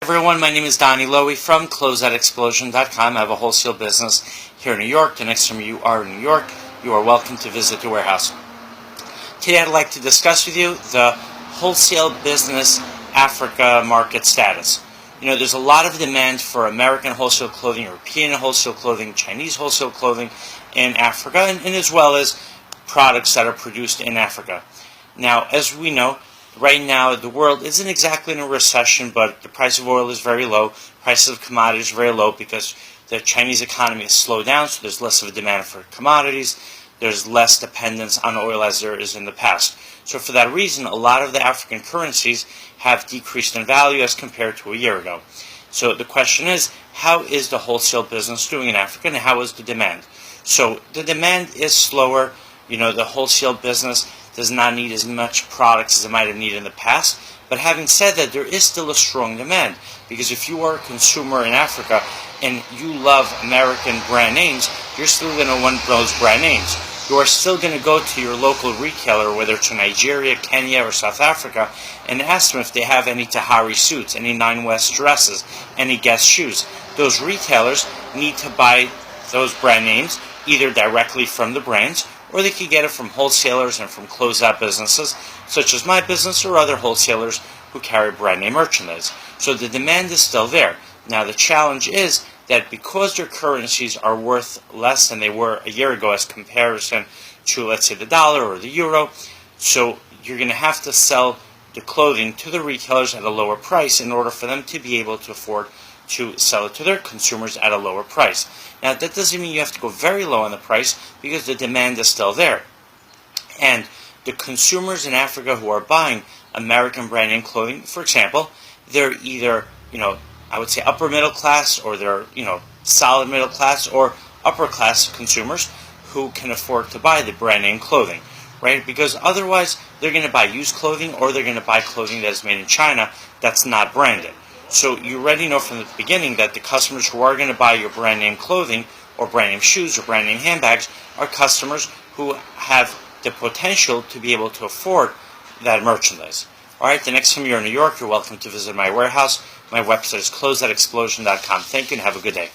everyone, my name is Donny Lowy from CloseoutExplosion.com. I have a wholesale business here in New York. The next time you are in New York, you are welcome to visit the warehouse. Today I'd like to discuss with you the wholesale business Africa market status. You know, there's a lot of demand for American wholesale clothing, European wholesale clothing, Chinese wholesale clothing in Africa, and as well as products that are produced in Africa. Now, as we know, right now the world isn't exactly in a recession, but the price of oil is very low, prices of commodities are very low because the Chinese economy has slowed down, so there's less of a demand for commodities, there's less dependence on oil as there is in the past. So for that reason, a lot of the African currencies have decreased in value as compared to a year ago. So the question is, how is the wholesale business doing in Africa, and how is the demand? So the demand is slower. You know, the wholesale business does not need as much products as it might have needed in the past. But having said that, there is still a strong demand, because if you are a consumer in Africa and you love American brand names, you're still going to want those brand names. You are still going to go to your local retailer, whether it's in Nigeria, Kenya, or South Africa, and ask them if they have any Tahari suits, any Nine West dresses, any Guess shoes. Those retailers need to buy those brand names either directly from the brands, or they could get it from wholesalers and from closeout businesses, such as my business or other wholesalers who carry brand name merchandise. So the demand is still there. Now the challenge is that because their currencies are worth less than they were a year ago as comparison to, let's say, the dollar or the euro, so you're going to have to sell the clothing to the retailers at a lower price in order for them to be able to afford to sell it to their consumers at a lower price. Now that doesn't mean you have to go very low on the price, because the demand is still there. And the consumers in Africa who are buying American brand name clothing, for example, they're either, I would say upper middle class, or they're, solid middle class or upper class consumers who can afford to buy the brand name clothing, right? Because otherwise they're going to buy used clothing, or they're going to buy clothing that is made in China that's not branded. So you already know from the beginning that the customers who are going to buy your brand name clothing or brand name shoes or brand name handbags are customers who have the potential to be able to afford that merchandise. Alright, the next time you're in New York, you're welcome to visit my warehouse. My website is CloseoutExplosion.com. Thank you and have a good day.